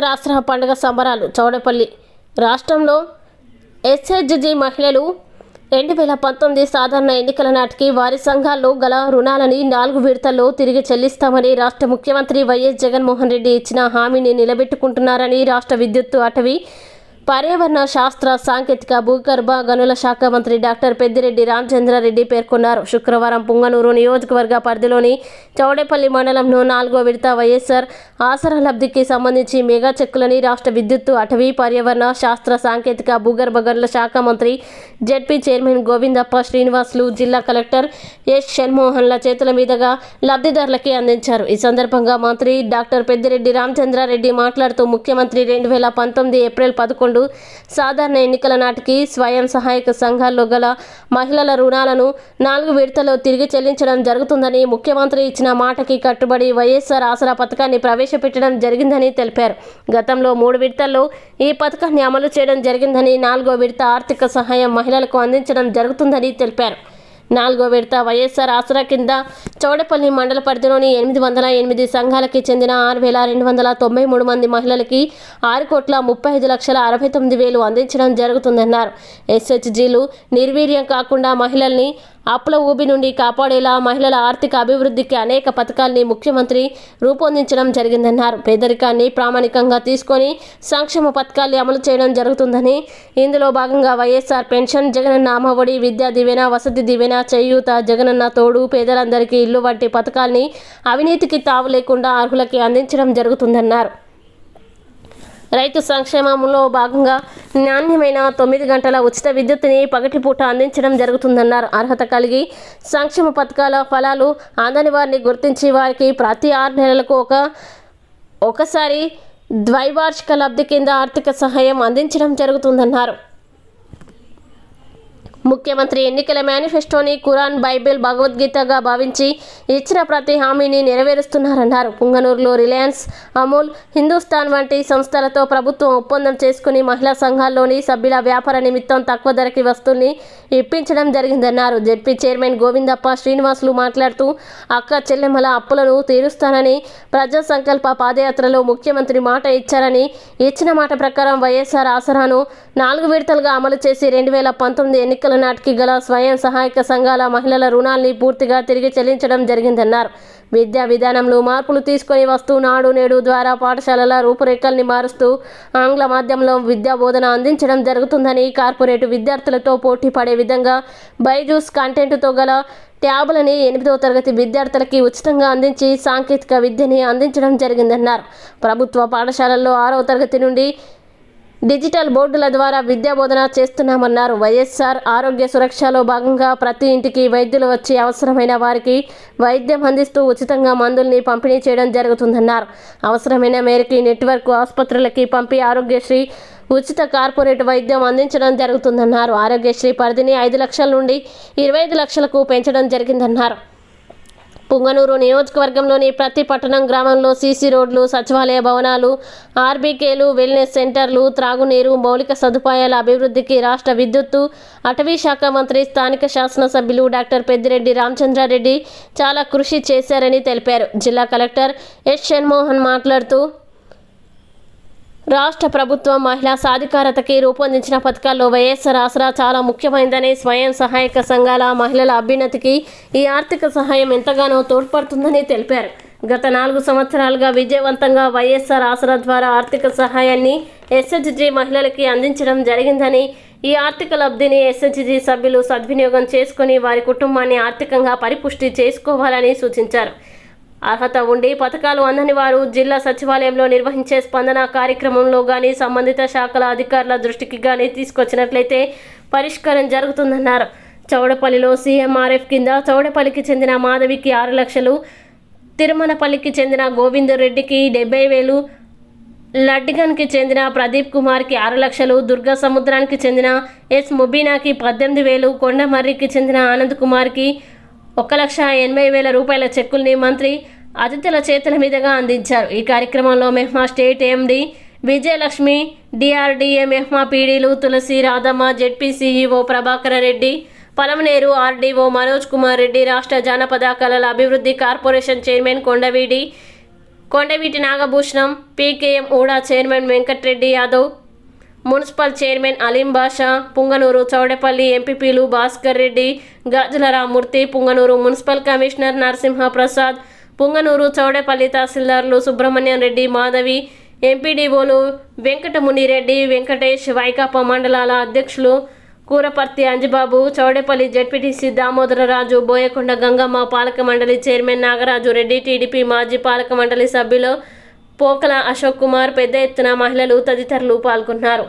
వైఎస్ఆర్ ఆసరా పండుగ సంబరాలు చౌడపల్లి రాష్ట్రంలో ఎస్హెచ్జి మహిళలు 2019 సాధారణ ఎన్నికల నాటికి వారి సంఘాల్లో గల రుణాలని 4 విడతల్లో తిరిగి చెల్లిస్తామని రాష్ట్ర ముఖ్యమంత్రి వైఎస్ జగన్మోహన్ రెడ్డి ఇచ్చిన హామీని నిలబెట్టుకుంటున్నారని రాష్ట్ర విద్యుత్, అటవీ, పర్యావరణ శాస్త్ర, సాంకేతిక, భూగర్భ గనుల శాఖ మంత్రి డాక్టర్ పెద్దిరెడ్డి రామచంద్రారెడ్డి పేర్కొన్నారు. శుక్రవారం పుంగనూరు నియోజకవర్గ పరిధిలోని చౌడేపల్లి మండలంలో 4వ విడత వైఎస్ఆర్ ఆసరా లబ్ధికి సంబంధించి మెగా చెక్కులని రాష్ట్ర విద్యుత్, అటవీ, పర్యావరణ శాస్త్ర, సాంకేతిక, భూగర్భ గనుల శాఖ మంత్రి జెడ్పీ చైర్మన్ గోవిందప్ప శ్రీనివాసులు, జిల్లా కలెక్టర్ ఎస్ షణ్మోహన్ల చేతుల మీదుగా లబ్ధిదారులకి అందించారు. ఈ సందర్భంగా మంత్రి డాక్టర్ పెద్దిరెడ్డి రామచంద్రారెడ్డి మాట్లాడుతూ ముఖ్యమంత్రి 2019 ఏప్రిల్ 11 సాధారణ ఎన్నికల నాటికి స్వయం సహాయక సంఘాల్లో గల మహిళల రుణాలను 4 విడతల్లో తిరిగి చెల్లించడం జరుగుతుందని, ముఖ్యమంత్రి ఇచ్చిన మాటకి కట్టుబడి వైఎస్ఆర్ ఆసరా పథకాన్ని ప్రవేశపెట్టడం జరిగిందని తెలిపారు. గతంలో 3 విడతల్లో ఈ పథకాన్ని అమలు చేయడం జరిగిందని, 4వ విడత ఆర్థిక సహాయం మహిళలకు అందించడం జరుగుతుందని తెలిపారు. 4వ విడత వైఎస్ఆర్ ఆసరా కింద చౌడపల్లి మండల పరిధిలోని 808 సంఘాలకి చెందిన 6,293 మంది మహిళలకి 6,35,69,000 అందించడం జరుగుతుందన్నారు. ఎస్హెచ్జీలు నిర్వీర్యం కాకుండా మహిళల్ని అప్పుల ఊబి నుండి కాపాడేలా మహిళల ఆర్థిక అభివృద్ధికి అనేక పథకాల్ని ముఖ్యమంత్రి రూపొందించడం జరిగిందన్నారు. పేదరికాన్ని ప్రామాణికంగా తీసుకొని సంక్షేమ పథకాల్ని అమలు చేయడం జరుగుతుందని, ఇందులో భాగంగా వైఎస్ఆర్ పెన్షన్, జగనన్న అమ్మఒడి, విద్యా దీవెన, వసతి దీవెన, చేయూత, జగనన్న తోడు, పేదలందరికీ ఇల్లు వంటి పథకాల్ని అవినీతికి తావు లేకుండా అర్హులకి అందించడం జరుగుతుందన్నారు. రైతు సంక్షేమంలో భాగంగా నాణ్యమైన 9 గంటల ఉచిత విద్యుత్తుని పగటిపూట అందించడం జరుగుతుందన్నారు. అర్హత కలిగి సంక్షేమ పథకాల ఫలాలు అందని వారిని గుర్తించి వారికి ప్రతి 6 నెలలకు ఒకసారి ద్వైవార్షిక లబ్ధి కింద ఆర్థిక సహాయం అందించడం జరుగుతుందన్నారు. ముఖ్యమంత్రి ఎన్నికల మేనిఫెస్టోని ఖురాన్, బైబిల్, భగవద్గీతగా భావించి ఇచ్చిన ప్రతి హామీని నెరవేరుస్తున్నారన్నారు. పుంగనూరులో రిలయన్స్, అమూల్, హిందుస్థాన్ వంటి సంస్థలతో ప్రభుత్వం ఒప్పందం చేసుకుని మహిళా సంఘాల్లోని సభ్యుల వ్యాపార నిమిత్తం తక్కువ ధరకి వస్తువుల్ని ఇప్పించడం జరిగిందన్నారు. జెడ్పీ చైర్మన్ గోవిందప్ప శ్రీనివాసులు మాట్లాడుతూ అక్క చెల్లెమ్మల అప్పులను తీరుస్తానని ప్రజా సంకల్ప పాదయాత్రలో ముఖ్యమంత్రి మాట ఇచ్చారని, ఇచ్చిన మాట ప్రకారం వైఎస్ఆర్ ఆసరాను 4 విడతలుగా అమలు చేసి 2019 ఎన్నికల నాటికి గల స్వయం సహాయక సంఘాల మహిళల రుణాల్ని పూర్తిగా తిరిగి చెల్లించడం జరిగిందన్నారు. విద్యా విధానంలో మార్పులు తీసుకొని వస్తూ నాడు నేడు ద్వారా పాఠశాలల రూపురేఖల్ని మారుస్తూ ఆంగ్ల మాధ్యమంలో విద్యా బోధన అందించడం జరుగుతుందని, కార్పొరేటు విద్యార్థులతో పోటీ పడే విధంగా బైజూస్ కంటెంట్తో గల ట్యాబులని 8వ తరగతి విద్యార్థులకి ఉచితంగా అందించి సాంకేతిక విద్యని అందించడం జరిగిందన్నారు. ప్రభుత్వ పాఠశాలల్లో 6వ తరగతి నుండి డిజిటల్ బోర్డుల ద్వారా విద్యా బోధన చేస్తున్నామన్నారు. వైఎస్ఆర్ ఆరోగ్య సురక్షలో భాగంగా ప్రతి ఇంటికి వైద్యులు వచ్చి అవసరమైన వారికి వైద్యం అందిస్తూ ఉచితంగా మందుల్ని పంపిణీ చేయడం జరుగుతుందన్నారు. అవసరమైన మేరకు నెట్వర్క్ ఆసుపత్రులకి పంపి ఆరోగ్యశ్రీ ఉచిత కార్పొరేట్ వైద్యం అందించడం జరుగుతుందన్నారు. ఆరోగ్యశ్రీ పరిధిని 5 లక్షల నుండి 25 లక్షలకు పెంచడం జరిగిందన్నారు. పుంగనూరు నియోజకవర్గంలోని ప్రతి పట్టణం, గ్రామంలో సీసీ రోడ్లు, సచివాలయ భవనాలు, ఆర్బీకేలు, వెల్నెస్ సెంటర్లు, త్రాగునీరు, మౌలిక సదుపాయాల అభివృద్ధికి రాష్ట్ర విద్యుత్తు, అటవీ శాఖ మంత్రి, స్థానిక శాసనసభ్యులు డాక్టర్ పెద్దిరెడ్డి రామచంద్రారెడ్డి చాలా కృషి చేశారని తెలిపారు. జిల్లా కలెక్టర్ ఎస్ షణ్మోహన్ మాట్లాడుతూ రాష్ట్ర ప్రభుత్వం మహిళా సాధికారతకి రూపొందించిన పథకాల్లో వైఎస్ఆర్ ఆసరా చాలా ముఖ్యమైనదని, స్వయం సహాయక సంఘాల మహిళల అభ్యున్నతికి ఈ ఆర్థిక సహాయం ఎంతగానో తోడ్పడుతుందని తెలిపారు. గత 4 సంవత్సరాలుగా విజయవంతంగా వైఎస్ఆర్ ఆసరా ద్వారా ఆర్థిక సహాయాన్ని ఎస్హెచ్జి మహిళలకి అందించడం జరిగిందని, ఈ ఆర్థిక లబ్ధిని ఎస్హెచ్జి సభ్యులు సద్వినియోగం చేసుకుని వారి కుటుంబాన్ని ఆర్థికంగా పరిపుష్టి చేసుకోవాలని సూచించారు. అర్హత ఉండి పథకాలు అందని వారు జిల్లా సచివాలయంలో నిర్వహించే స్పందన కార్యక్రమంలో కానీ సంబంధిత శాఖల అధికారుల దృష్టికి కానీ తీసుకొచ్చినట్లయితే పరిష్కారం జరుగుతుందన్నారు. చౌడపల్లిలో సీఎంఆర్ఎఫ్ కింద చౌడపల్లికి చెందిన మాధవికి 6 లక్షలు, తిరుమలపల్లికి చెందిన గోవింద్ రెడ్డికి 70,000, లడ్డిగన్కి చెందిన ప్రదీప్ కుమార్కి 6 లక్షలు, దుర్గా సముద్రానికి చెందిన ఎస్ ముబీనాకి 18,000, కొండమర్రికి చెందిన ఆనంద్ కుమార్కి 1,80,000 రూపాయల చెక్కుల్ని మంత్రి అతిథుల చేతుల మీదుగా అందించారు. ఈ కార్యక్రమంలో మెహ్మా స్టేట్ ఎండి విజయలక్ష్మి, డిఆర్డీఏ మెహ్మా పీడీలు Tulasi, Radhamma, ZP CEO Prabhakara Reddy, Palamaneru RDO Manoj Kumar Reddy, రాష్ట్ర జానపద కళల అభివృద్ధి corporation chairman Kondaveedi Kondaveeti Nagabhushanam, PKM UDA chairman Venkatreddy Yadav, municipal chairman Aleem Basha, Punganur Chowdepalli ఎంపీపీలు భాస్కర్ రెడ్డి, గాజుల రామూర్తి, పుంగనూరు మున్సిపల్ కమిషనర్ నరసింహ ప్రసాద్, పుంగనూరు చౌడేపల్లి తహసీల్దార్లు సుబ్రహ్మణ్యం రెడ్డి, మాధవి, ఎంపీడీఓలు వెంకటమునిరెడ్డి, వెంకటేష్, వైకాపా మండలాల అధ్యక్షులు కూరపర్తి అంజిబాబు, చౌడేపల్లి జెడ్పీటీసీ దామోదరరాజు, బోయకొండ గంగమ్మ, పాలక మండలి చైర్మన్ నాగరాజు రెడ్డి, టీడీపీ మాజీ పాలక మండలి సభ్యులు పోకల అశోక్ కుమార్, పెద్ద ఎత్తున మహిళలు తదితరులు పాల్గొన్నారు.